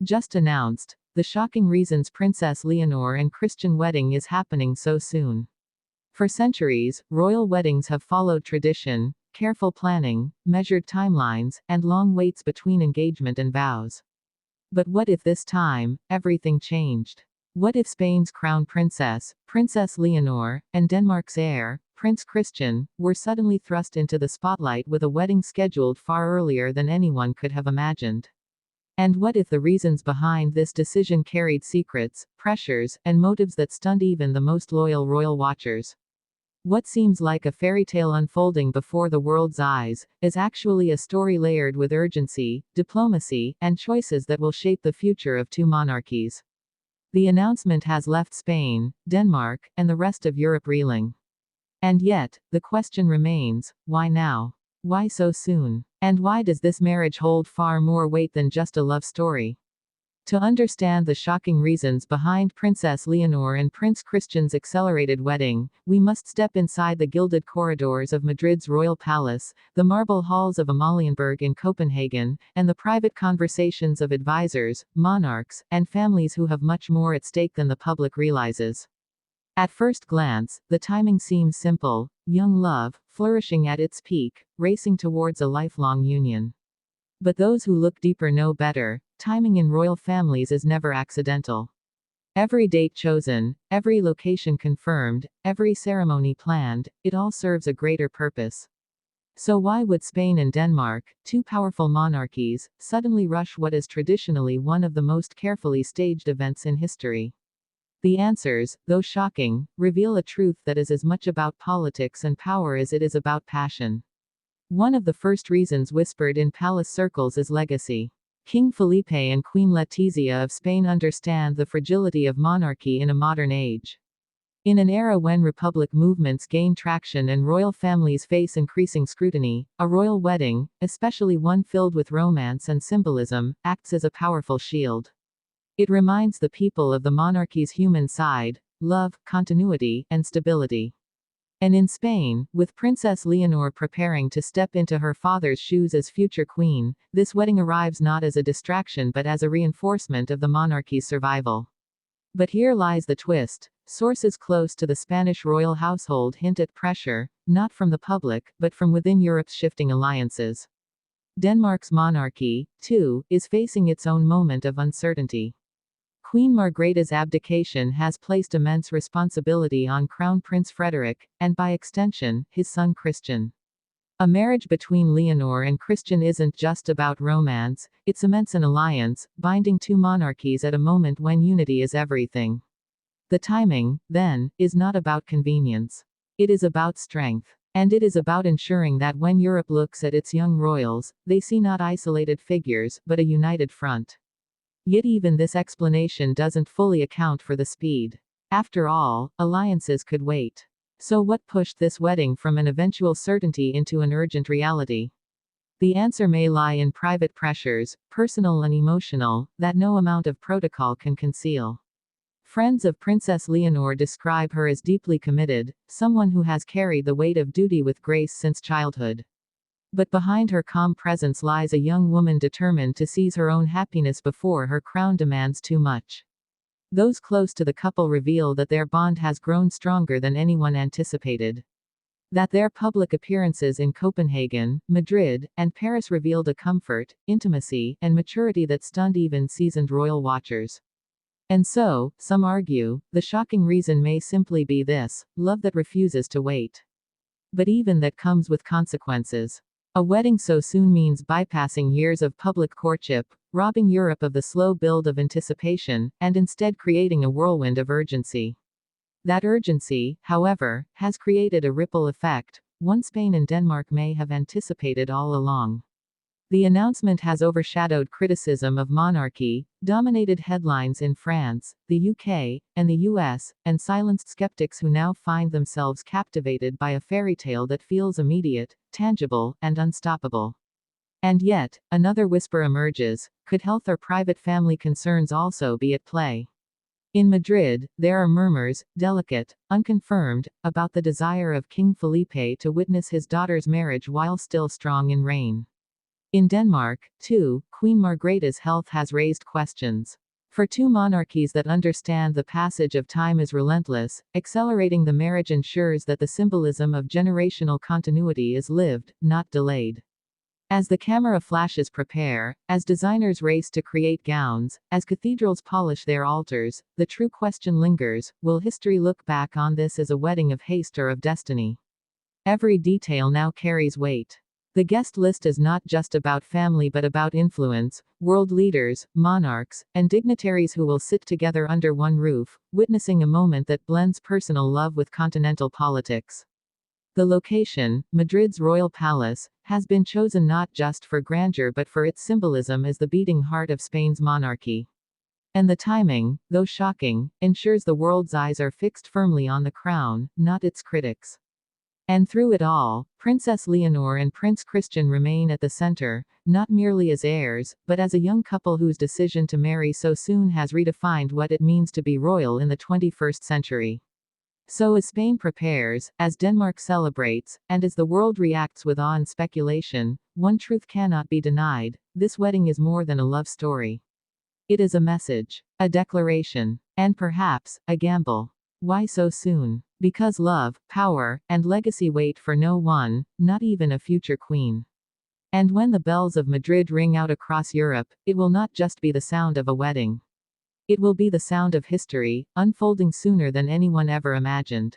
Just announced, the shocking reasons Princess Leonor and Christian wedding is happening so soon. For centuries, royal weddings have followed tradition, careful planning, measured timelines, and long waits between engagement and vows. But what if this time, everything changed? What if Spain's crown princess, Princess Leonor, and Denmark's heir, Prince Christian, were suddenly thrust into the spotlight with a wedding scheduled far earlier than anyone could have imagined? And what if the reasons behind this decision carried secrets, pressures, and motives that stunned even the most loyal royal watchers? What seems like a fairy tale unfolding before the world's eyes is actually a story layered with urgency, diplomacy, and choices that will shape the future of two monarchies. The announcement has left Spain, Denmark, and the rest of Europe reeling. And yet, the question remains, why now? Why so soon? And why does this marriage hold far more weight than just a love story? To understand the shocking reasons behind Princess Leonor and Prince Christian's accelerated wedding, we must step inside the gilded corridors of Madrid's royal palace, the marble halls of Amalienborg in Copenhagen, and the private conversations of advisors, monarchs, and families who have much more at stake than the public realizes. At first glance, the timing seems simple: young love, flourishing at its peak, racing towards a lifelong union. But those who look deeper know better. Timing in royal families is never accidental. Every date chosen, every location confirmed, every ceremony planned, it all serves a greater purpose. So why would Spain and Denmark, two powerful monarchies, suddenly rush what is traditionally one of the most carefully staged events in history? The answers, though shocking, reveal a truth that is as much about politics and power as it is about passion. One of the first reasons whispered in palace circles is legacy. King Felipe and Queen Letizia of Spain understand the fragility of monarchy in a modern age. In an era when republic movements gain traction and royal families face increasing scrutiny, a royal wedding, especially one filled with romance and symbolism, acts as a powerful shield. It reminds the people of the monarchy's human side: love, continuity, and stability. And in Spain, with Princess Leonor preparing to step into her father's shoes as future queen, this wedding arrives not as a distraction but as a reinforcement of the monarchy's survival. But here lies the twist. Sources close to the Spanish royal household hint at pressure, not from the public, but from within Europe's shifting alliances. Denmark's monarchy, too, is facing its own moment of uncertainty. Queen Margrethe's abdication has placed immense responsibility on Crown Prince Frederik, and by extension, his son Christian. A marriage between Leonor and Christian isn't just about romance, it cements an alliance, binding two monarchies at a moment when unity is everything. The timing, then, is not about convenience. It is about strength. And it is about ensuring that when Europe looks at its young royals, they see not isolated figures, but a united front. Yet even this explanation doesn't fully account for the speed. After all, alliances could wait. So what pushed this wedding from an eventual certainty into an urgent reality? The answer may lie in private pressures, personal and emotional, that no amount of protocol can conceal. Friends of Princess Leonor describe her as deeply committed, someone who has carried the weight of duty with grace since childhood. But behind her calm presence lies a young woman determined to seize her own happiness before her crown demands too much. Those close to the couple reveal that their bond has grown stronger than anyone anticipated. That their public appearances in Copenhagen, Madrid, and Paris revealed a comfort, intimacy, and maturity that stunned even seasoned royal watchers. And so, some argue, the shocking reason may simply be this: love that refuses to wait. But even that comes with consequences. A wedding so soon means bypassing years of public courtship, robbing Europe of the slow build of anticipation, and instead creating a whirlwind of urgency. That urgency, however, has created a ripple effect, one Spain and Denmark may have anticipated all along. The announcement has overshadowed criticism of monarchy, dominated headlines in France, the UK, and the US, and silenced skeptics who now find themselves captivated by a fairy tale that feels immediate, tangible, and unstoppable. And yet, another whisper emerges: could health or private family concerns also be at play? In Madrid, there are murmurs, delicate, unconfirmed, about the desire of King Felipe to witness his daughter's marriage while still strong in reign. In Denmark, too, Queen Margrethe's health has raised questions. For two monarchies that understand the passage of time is relentless, accelerating the marriage ensures that the symbolism of generational continuity is lived, not delayed. As the camera flashes prepare, as designers race to create gowns, as cathedrals polish their altars, the true question lingers: will history look back on this as a wedding of haste or of destiny? Every detail now carries weight. The guest list is not just about family but about influence, world leaders, monarchs, and dignitaries who will sit together under one roof, witnessing a moment that blends personal love with continental politics. The location, Madrid's royal palace, has been chosen not just for grandeur but for its symbolism as the beating heart of Spain's monarchy. And the timing, though shocking, ensures the world's eyes are fixed firmly on the crown, not its critics. And through it all, Princess Leonor and Prince Christian remain at the center, not merely as heirs, but as a young couple whose decision to marry so soon has redefined what it means to be royal in the 21st century. So as Spain prepares, as Denmark celebrates, and as the world reacts with awe and speculation, one truth cannot be denied: this wedding is more than a love story. It is a message, a declaration, and perhaps, a gamble. Why so soon? Because love, power, and legacy wait for no one, not even a future queen. And when the bells of Madrid ring out across Europe, it will not just be the sound of a wedding. It will be the sound of history, unfolding sooner than anyone ever imagined.